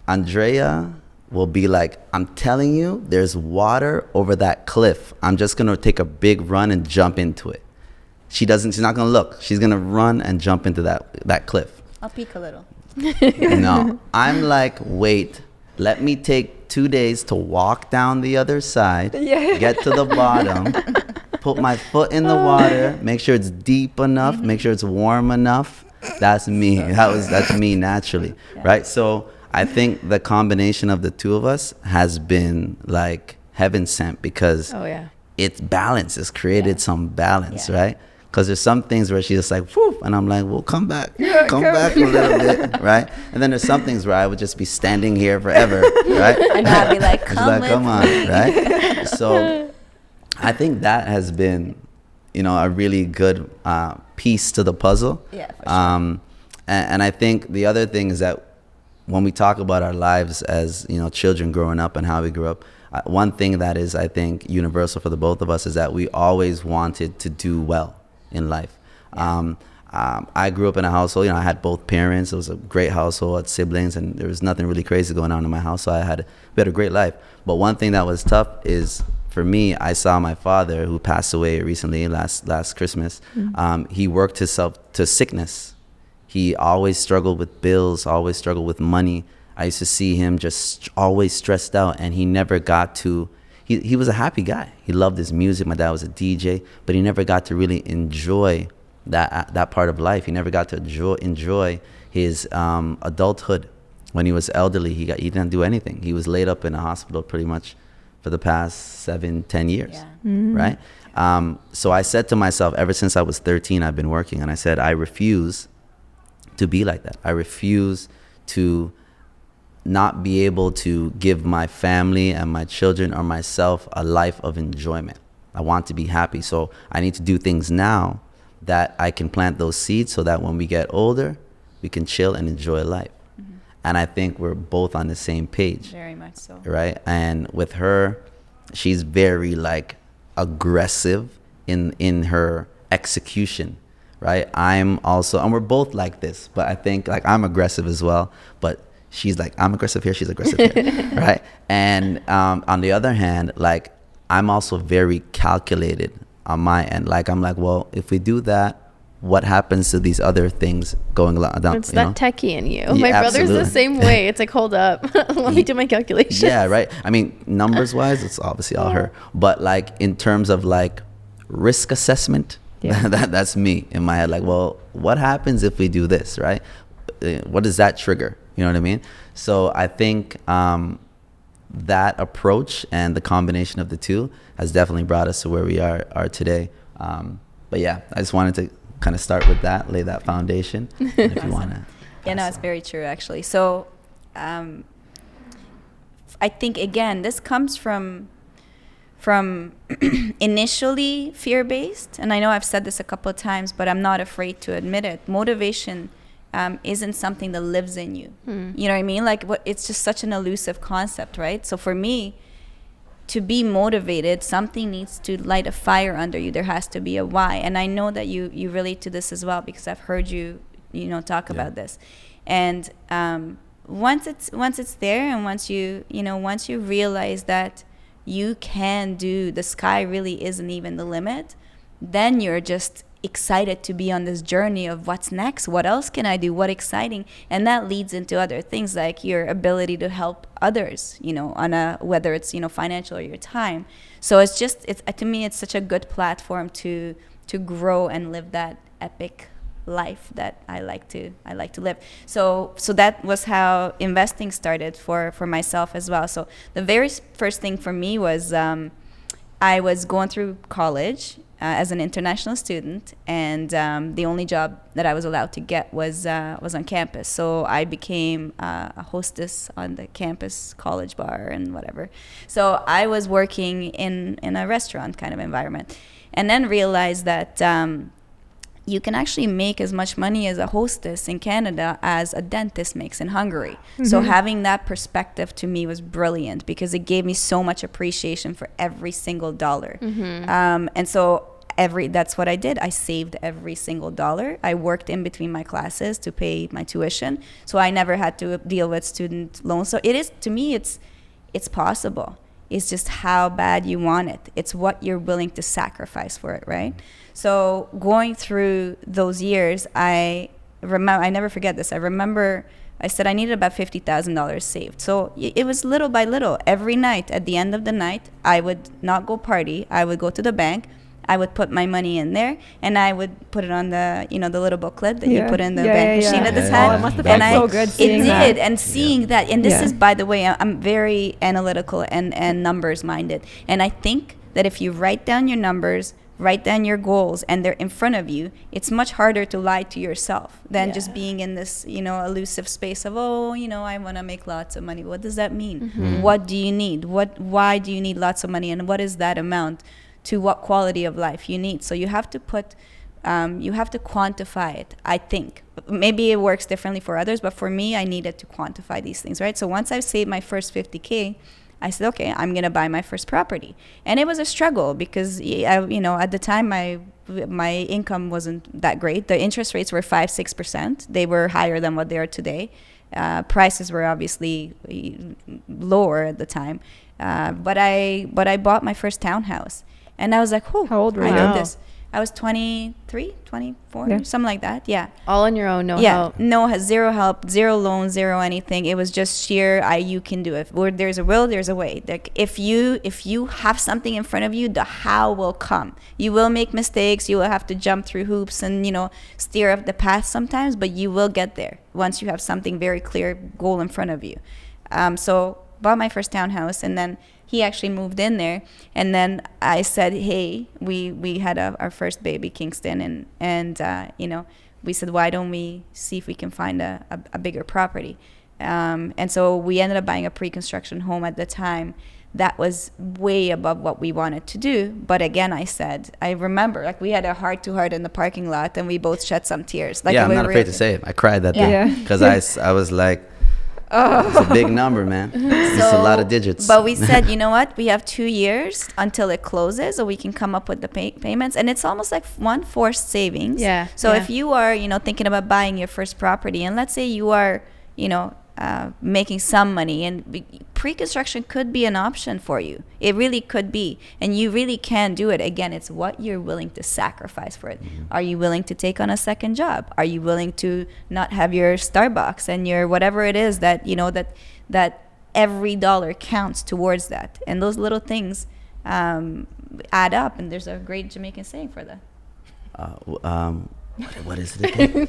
Andrea will be like, I'm telling you, there's water over that cliff. I'm just going to take a big run and jump into it. She's not going to look. She's going to run and jump into that cliff. I'll peek a little. No, I'm like, wait, let me take 2 days to walk down the other side, get to the bottom, put my foot in the water, make sure it's deep enough, make sure it's warm enough. That's me. That's me naturally, right? So I think the combination of the two of us has been like heaven sent, because it's balance. It's created some balance, right? Because there's some things where she's just like, whoop, and I'm like, well, come back a little bit, right? And then there's some things where I would just be standing here forever, right? And I'd be like, And she's like, come on, me. right? So I think that has been, a really good piece to the puzzle. Yeah, for sure. And I think the other thing is that when we talk about our lives as, children growing up and how we grew up, one thing that is, I think, universal for the both of us is that we always wanted to do well in life. I grew up in a household, I had both parents. It was a great household, had siblings, and there was nothing really crazy going on in my house. So we had a great life. But one thing that was tough is, for me, I saw my father, who passed away recently, last Christmas. He worked himself to sickness. He always struggled with bills, always struggled with money. I used to see him just always stressed out, and he never got to. He was a happy guy. He loved his music. My dad was a DJ, but he never got to really enjoy that part of life. He never got to enjoy his adulthood. When he was elderly, he didn't do anything. He was laid up in a hospital pretty much for the past 7-10 years, right? So I said to myself, ever since I was 13, I've been working, and I said, I refuse to be like that. I refuse to not be able to give my family and my children or myself a life of enjoyment. I want to be happy. So I need to do things now that I can plant those seeds so that when we get older, we can chill and enjoy life. And I think we're both on the same page. Very much so. Right? And with her, she's very aggressive in her execution. Right? I'm also, and we're both like this, but I think I'm aggressive as well, but she's like, I'm aggressive here, she's aggressive here, right? And on the other hand, I'm also very calculated on my end. I'm like, well, if we do that, what happens to these other things going down? It's that techie in you. Yeah, my brother's absolutely. the same way. It's like, hold up, let me do my calculations. Yeah, right. I mean, numbers wise, it's obviously all her, but in terms of risk assessment, that's me in my head. Well, what happens if we do this, right? What does that trigger? You know what I mean? So I think that approach and the combination of the two has definitely brought us to where we are today. But yeah, I just wanted to kind of start with that, lay that foundation. And if you want to. Yeah, no, it's very true, actually. So I think, again, this comes from initially fear-based. And I know I've said this a couple of times, but I'm not afraid to admit it. Motivation isn't something that lives in you. You know what I mean? It's just such an elusive concept, right? So for me, to be motivated, something needs to light a fire under you. There has to be a why. And I know that you relate to this as well, because I've heard you talk about this. And once it's there, and once you realize that you can do, the sky really isn't even the limit, then you're just excited to be on this journey of what's next, what else can I do, what exciting. And that leads into other things, like your ability to help others, on whether it's financial or your time. So it's to me, it's such a good platform to grow and live that epic life that I like to live. So that was how investing started for myself as well. So the very first thing for me was I was going through college as an international student, and the only job that I was allowed to get was on campus. So I became a hostess on the campus college bar and whatever. So I was working in a restaurant kind of environment, and then realized that you can actually make as much money as a hostess in Canada as a dentist makes in Hungary. So having that perspective to me was brilliant, because it gave me so much appreciation for every single dollar. And so that's what I did. I saved every single dollar. I worked in between my classes to pay my tuition, so I never had to deal with student loans. So to me, it's possible. It's just how bad you want it. It's what you're willing to sacrifice for it, right? So going through those years, I never forget this. I remember I said I needed about $50,000 saved. So it was little by little. Every night, at the end of the night, I would not go party. I would go to the bank. I would put my money in there, and I would put it on the little booklet that you put in the bank machine at this time. Oh, it must have felt so good seeing that. It did, and seeing that. And this is, by the way, I'm very analytical and numbers minded. And I think that if you write down your numbers, write down your goals, and they're in front of you, it's much harder to lie to yourself than just being in this, elusive space of, I want to make lots of money. What does that mean? What do you need? Why do you need lots of money? And what is that amount to what quality of life you need? So you have to quantify it, I think. Maybe it works differently for others, but for me, I needed to quantify these things, right? So once I've saved my first 50K, I said, okay, I'm going to buy my first property. And it was a struggle because, at the time, my income wasn't that great. The interest rates were 5-6%. They were higher than what they are today. Prices were obviously lower at the time. But I bought my first townhouse. And I was like, oh, how old were you? I did this. I was 23, 24, something like that. Yeah. All on your own, no help. No, zero help, zero loans, zero anything. It was just sheer, you can do it. Where there's a will, there's a way. Like if you have something in front of you, the how will come. You will make mistakes. You will have to jump through hoops and, steer up the path sometimes, but you will get there once you have something very clear goal in front of you. So bought my first townhouse, and then he actually moved in there, and then I said, hey, we had our first baby, Kingston, and we said, why don't we see if we can find a bigger property? And so we ended up buying a pre-construction home at the time that was way above what we wanted to do. But again, I remember, like, we had a heart-to-heart in the parking lot, and we both shed some tears. Like, I'm not afraid to say it. I cried that day because I was like, it's a big number, man. It's a lot of digits. But we said, you know what? We have 2 years until it closes, so we can come up with the payments. And it's almost like one forced savings. Yeah. So if you are, thinking about buying your first property, and let's say you are, making some money, and pre-construction could be an option for you. It really could be. And you really can do it. Again, it's what you're willing to sacrifice for it. Are you willing to take on a second job? Are you willing to not have your Starbucks and your whatever it is that, that every dollar counts towards that? And those little things add up. And there's a great Jamaican saying for that. What is it again?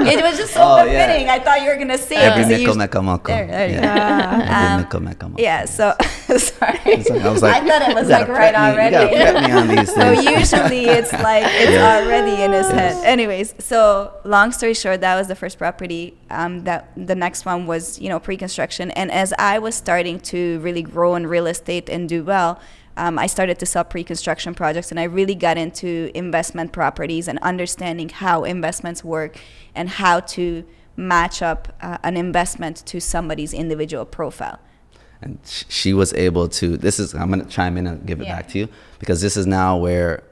It was just so befitting. Yeah. I thought you were going to say every nickel make a muckle. There you go. Every nickel make a muckle. Yeah, so, sorry. I was like, I thought it was like right already. You gotta prep me on these things. So usually it's like, it's already in his head. Anyways, so long story short, that was the first property. That the next one was, pre-construction. And as I was starting to really grow in real estate and do well, I started to sell pre-construction projects, and I really got into investment properties and understanding how investments work and how to match up an investment to somebody's individual profile. And she was able to, I'm going to chime in and give it back to you, because this is now where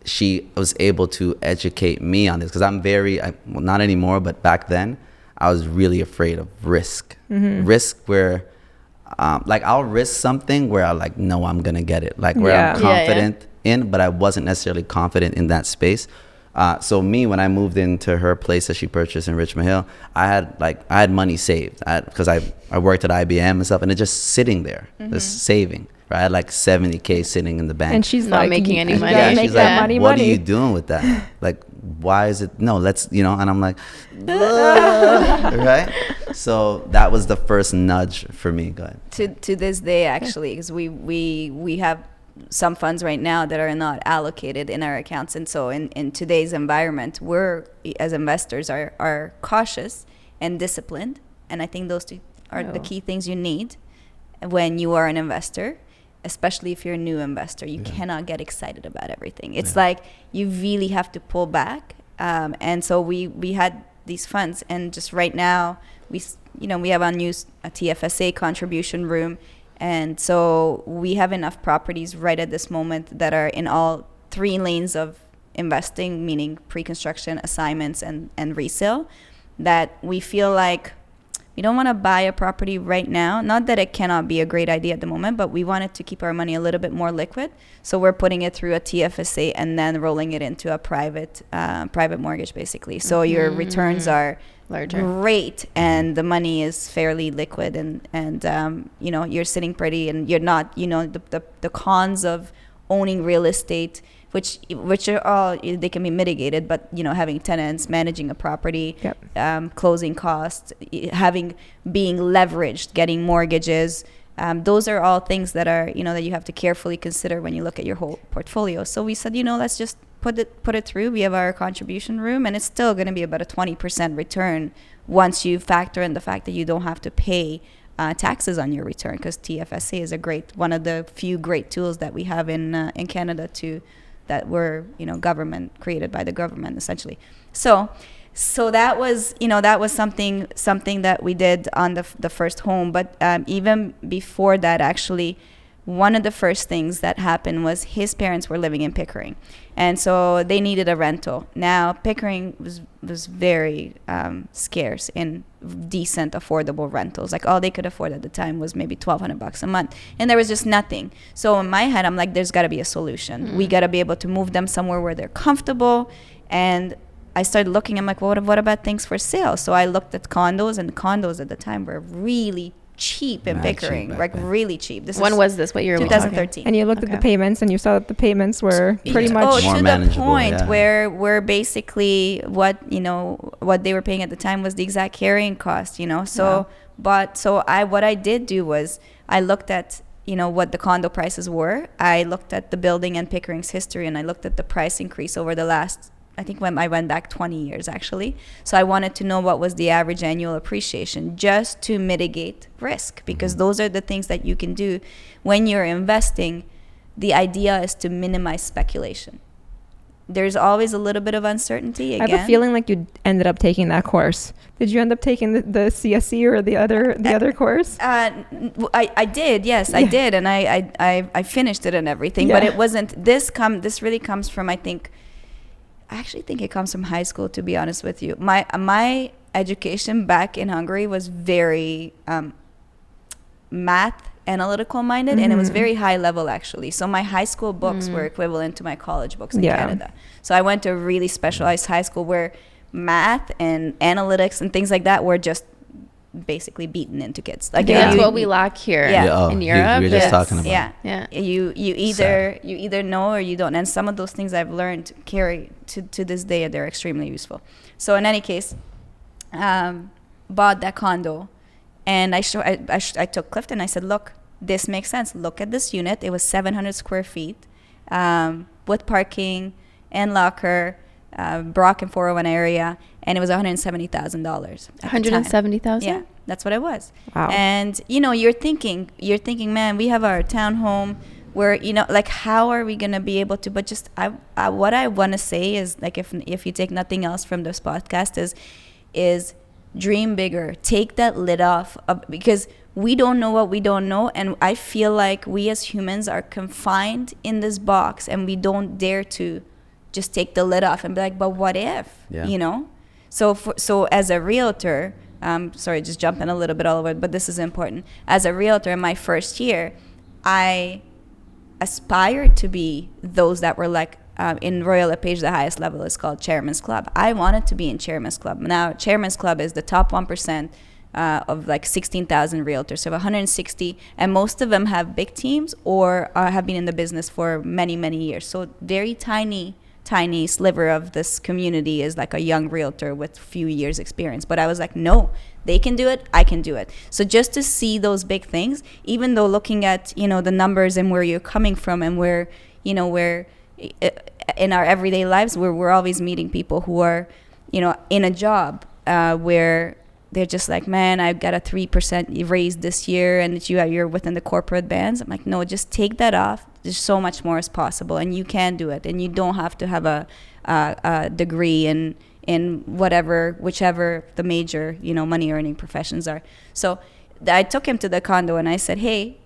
she was able to educate me on this, because not anymore, but back then, I was really afraid of risk. Risk where... I'll risk something where I'm like, no, I'm going to get it. Like where I'm confident in, but I wasn't necessarily confident in that space. So when I moved into her place that she purchased in Richmond Hill, I had money saved because I worked at IBM and stuff, and it's just sitting there, just saving. Right? I had like $70K sitting in the bank. And she's not making any money. Yeah, she's like, what are you doing with that? Like, why is it? No, let's, and I'm like, right? So that was the first nudge for me. Go ahead. To this day, actually, because we have some funds right now that are not allocated in our accounts. And so in today's environment, we're, as investors, are cautious and disciplined. And I think those two are the key things you need when you are an investor. Especially if you're a new investor, you cannot get excited about everything. It's like you really have to pull back. And so we had these funds, and just right now we have unused a TFSA contribution room, and so we have enough properties right at this moment that are in all 3 lanes of investing, meaning pre-construction, assignments, and resale, that we feel like we don't want to buy a property right now. Not that it cannot be a great idea at the moment, but we wanted to keep our money a little bit more liquid. So we're putting it through a TFSA and then rolling it into a private mortgage, basically. So your returns are larger, great, and the money is fairly liquid, and you're sitting pretty, and you're not, the cons of owning real estate, which are all, they can be mitigated, but having tenants, managing a property, closing costs, being leveraged, getting mortgages, those are all things that are, that you have to carefully consider when you look at your whole portfolio. So we said, let's just put it through. We have our contribution room, and it's still going to be about a 20% return once you factor in the fact that you don't have to pay taxes on your return, because TFSA is one of the few great tools that we have in Canada that were government created by the government essentially. So that was something that we did on the first home. But even before that, actually, one of the first things that happened was his parents were living in Pickering, and so they needed a rental. Now Pickering was very scarce in decent, affordable rentals. Like all they could afford at the time was maybe $1,200 a month, and there was just nothing. So in my head, I'm like, there's got to be a solution. We got to be able to move them somewhere where they're comfortable. And I started looking. I'm like, well, what about things for sale? So I looked at condos, and condos at the time were really cheap in Pickering, really cheap. When was this? What year? 2013. And you looked at the payments, and you saw that the payments were pretty much more to the point where basically what they were paying at the time was the exact carrying cost. So what I did do was I looked at what the condo prices were. I looked at the building and Pickering's history, and I looked at the price increase over the last, I think when I went back 20 years actually. So I wanted to know what was the average annual appreciation, just to mitigate risk, because those are the things that you can do when you're investing. The idea is to minimize speculation. There's always a little bit of uncertainty. Again, I have a feeling like you ended up taking that course. Did you end up taking the CSE or the other course? I did, yes, I did, and I finished it and everything. But it wasn't. This really comes from, I actually think it comes from high school, to be honest with you. My education back in Hungary was very math analytical minded, and it was very high level actually. So my high school books were equivalent to my college books in Canada. So I went to a really specialized high school where math and analytics and things like that were just basically beaten into kids. Like that's what we lack here in Europe. You're just talking about. You either know or you don't. And some of those things I've learned carry to this day. They're extremely useful. So in any case, bought that condo, and I took Clifton. I said, look, this makes sense. Look at this unit. It was 700 square feet with parking and locker, Brock and 401 area, and it was $170,000. $170,000? Yeah, that's what it was. Wow. And you're thinking, man, we have our townhome where like, how are we gonna be able to? But just what I want to say is, like, if you take nothing else from this podcast, is dream bigger. Take that lid off because we don't know what we don't know, and I feel like we as humans are confined in this box, and we don't dare to just take the lid off and be like, but what if? So as a realtor, sorry, just jumping a little bit all over, but this is important. As a realtor in my first year, I aspired to be those that were like, in Royal LePage, the highest level is called Chairman's Club. I wanted to be in Chairman's Club. Now, Chairman's Club is the top 1% of like 16,000 realtors, so 160, and most of them have big teams or have been in the business for many, many years. So very tiny sliver of this community is like a young realtor with few years experience. But I was like, no, they can do it, I can do it. So just to see those big things, even though looking at the numbers and where you're coming from, and where where in our everyday lives we're always meeting people who are in a job where they're just like, man, I got a 3% raise this year, and you're within the corporate bands. I'm like, no, just take that off. There's so much more is possible, and you can do it, and you don't have to have a degree in whichever the major money earning professions are. So I took him to the condo, and I said, hey,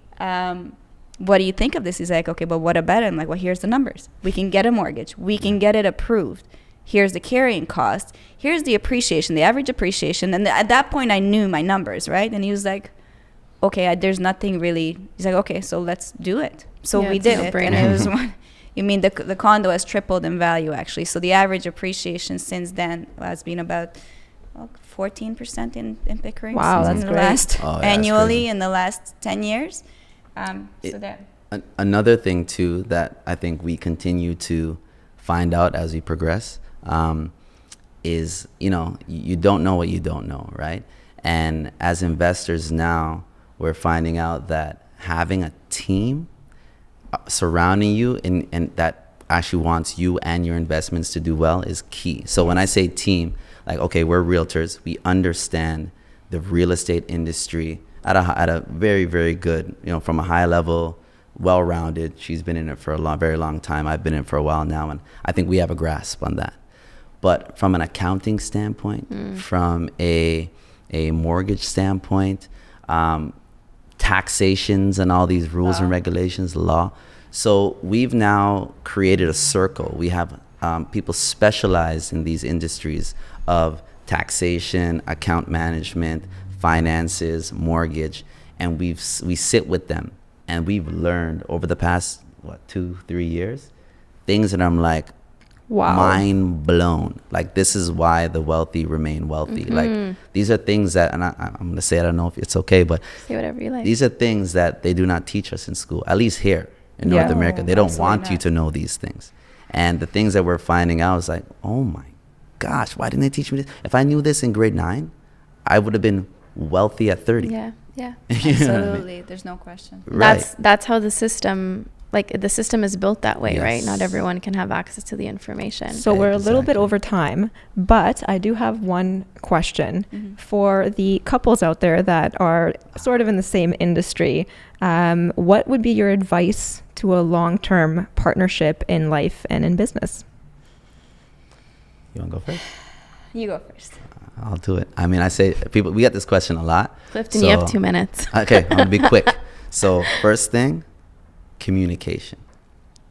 what do you think of this? He's like, okay, but what about it? I'm like, well, here's the numbers. We can get a mortgage. We can get it approved. Here's the carrying cost. Here's the appreciation, the average appreciation. And at that point, I knew my numbers, right? And he was like, okay, there's nothing really. He's like, okay, so let's do it. So we did it. And it was the condo has tripled in value, actually. So the average appreciation since then has been about 14% in Pickering. Wow, that's great. Annually in the last 10 years. Another thing, too, that I think we continue to find out as we progress is, you don't know what you don't know, right? And as investors now, we're finding out that having a team surrounding you and that actually wants you and your investments to do well is key. So when I say team, like, okay, we're realtors. We understand the real estate industry at a very, very good, from a high level, well-rounded. She's been in it for a very long time. I've been in it for a while now, and I think we have a grasp on that. But from an accounting standpoint, from a mortgage standpoint, taxations and all these rules and regulations, law. So we've now created a circle. We have people specialized in these industries of taxation, account management, finances, mortgage, and we sit with them, and we've learned over the past 2-3 years things that I'm like, wow, mind blown. Like, this is why the wealthy remain wealthy. Like, these are things that, and I'm gonna say, I don't know if it's okay, but say whatever you like. These are things that they do not teach us in school, at least here in North America. They don't want you to know these things. And the things that we're finding out is like, oh my gosh, why didn't they teach me this? If I knew this in grade 9, I would have been wealthy at 30. Yeah. Absolutely. I mean? There's no question. Right. That's how the system is built that way, yes. right? Not everyone can have access to the information. So we're a little bit over time, but I do have one question for the couples out there that are sort of in the same industry. What would be your advice to a long-term partnership in life and in business? You want to go first? You go first. I'll do it. I mean, I say people, we get this question a lot. Clifton, you have 2 minutes. Okay, I'm going to be quick. So first thing, communication.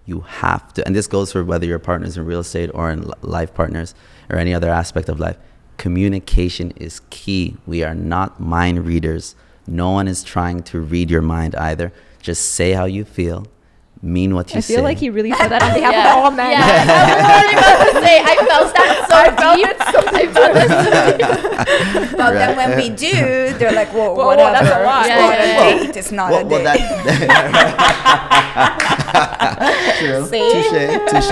You have to, and this goes for whether you're partners in real estate or in life partners or any other aspect of life. Communication is key. We are not mind readers. No one is trying to read your mind either. Just say how you feel. Mean what you say. I feel like he really said that on behalf of all men. Yeah, I was already about to say, I felt that so But then when we do, they're like, whoa, whatever. That's a lot. Date is not a date. True. Touche.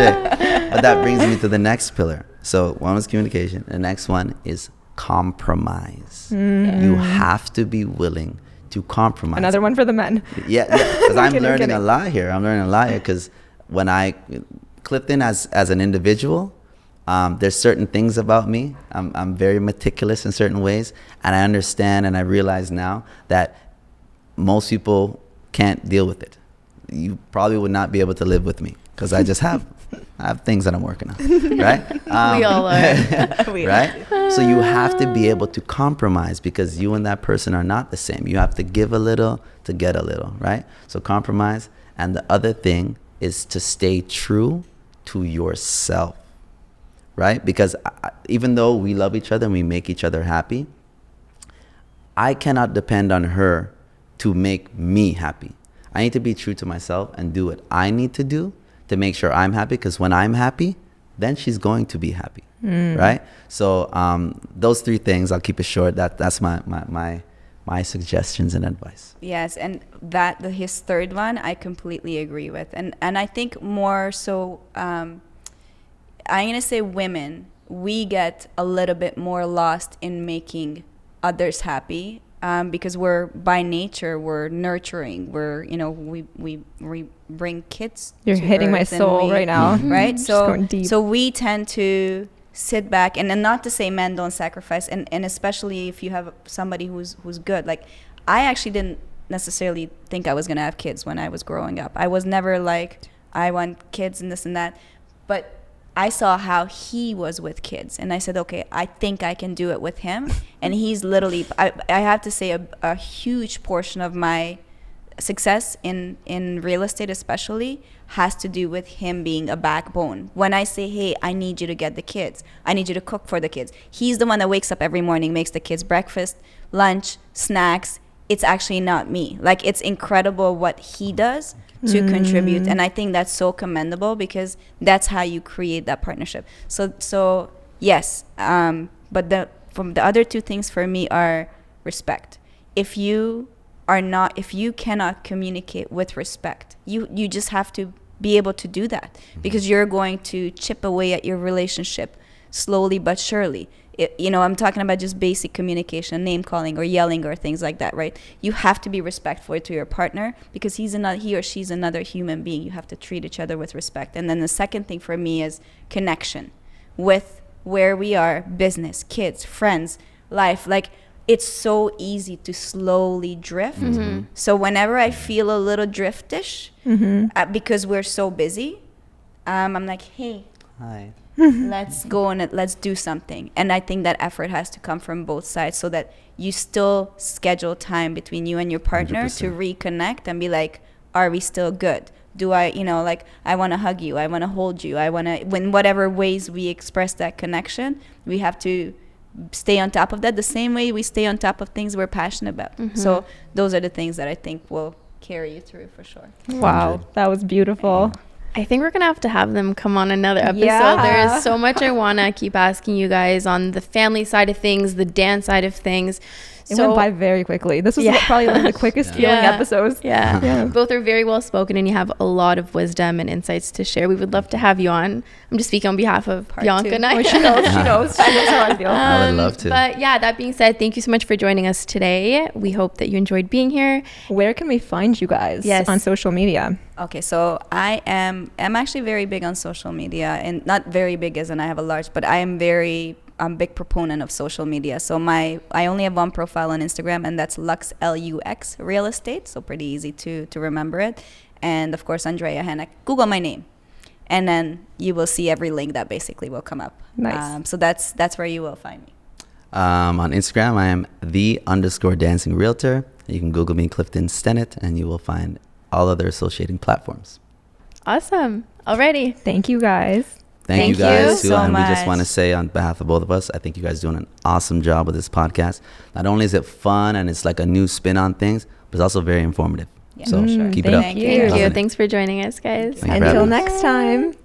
But that brings me to the next pillar. So one was communication. The next one is compromise. You have to be willing to compromise. Another one for the men. Yeah, because I'm learning a lot here. Because when Clifton as an individual, there's certain things about me. I'm very meticulous in certain ways, and I understand and I realize now that most people can't deal with it. You probably would not be able to live with me because I just have things that I'm working on, right? We all are. Right? So you have to be able to compromise because you and that person are not the same. You have to give a little to get a little, right? So compromise. And the other thing is to stay true to yourself, right? Because even though we love each other and we make each other happy, I cannot depend on her to make me happy. I need to be true to myself and do what I need to do to make sure I'm happy, because when I'm happy, then she's going to be happy, right? So those 3 things, I'll keep it short. That's my suggestions and advice. Yes, and his third one, I completely agree with. And I think more so, I'm going to say women, we get a little bit more lost in making others happy. Because we're by nature, we're nurturing. We bring kids. You're hitting my soul right now, right? So going deep. So we tend to sit back, and not to say men don't sacrifice, and especially if you have somebody who's good. Like, I actually didn't necessarily think I was gonna have kids when I was growing up. I was never like, I want kids and this and that, but I saw how he was with kids, and I said, okay, I think I can do it with him. And he's literally, I have to say, a huge portion of my success in real estate especially has to do with him being a backbone. When I say, hey, I need you to get the kids, I need you to cook for the kids, he's the one that wakes up every morning, makes the kids breakfast, lunch, snacks. It's actually not me. Like, it's incredible what he does to contribute, and I think that's so commendable, because that's how you create that partnership. So yes, but from the other 2 things for me are respect. If you cannot communicate with respect, you just have to be able to do that, because you're going to chip away at your relationship slowly but surely. I'm talking about just basic communication, name calling or yelling or things like that, right? You have to be respectful to your partner because he or she's another human being. You have to treat each other with respect. And then the second thing for me is connection with where we are, business, kids, friends, life. Like, it's so easy to slowly drift. So whenever I feel a little driftish, because we're so busy, I'm like, hey, Hi. let's go and let's do something. And I think that effort has to come from both sides so that you still schedule time between you and your partner 100%. to reconnect and be like, are we still good? Do I, I want to hug you. I want to hold you. I want to, in whatever ways we express that connection, we have to stay on top of that the same way we stay on top of things we're passionate about. So those are the things that I think will carry you through for sure. Wow, that was beautiful. I think we're going to have them come on another episode. Yeah. There is so much I want to keep asking you guys on the family side of things, the dance side of things. It went by very quickly. This was probably one of the quickest feeling episodes. Yeah. Both are very well spoken and you have a lot of wisdom and insights to share. We would love to have you on. I'm just speaking on behalf of Bianca and I. Oh, she knows. She knows how I feel. I would love to. But yeah, that being said, thank you so much for joining us today. We hope that you enjoyed being here. Where can we find you guys on social media? Okay, so I'm actually very big on social media, and not very big as in I have a large, but I'm a big proponent of social media. So I only have one profile on Instagram, and that's Lux, Lux, real estate. So pretty easy to remember it. And of course, Andrea, Hanak. Google my name, and then you will see every link that basically will come up. Nice. So that's where you will find me. On Instagram, I am _dancing realtor. You can Google me, Clifton Stennett, and you will find all other associating platforms. Awesome. Alrighty. Thank you guys. Thank you guys too. so And we much. just want to say on behalf of both of us, I think you guys are doing an awesome job with this podcast. Not only is it fun and it's like a new spin on things, but it's also very informative. Yeah, so sure. keep it up. Thank you. Thank you. Loving it. Thanks for joining us, guys. Thank you for Until having us. next time.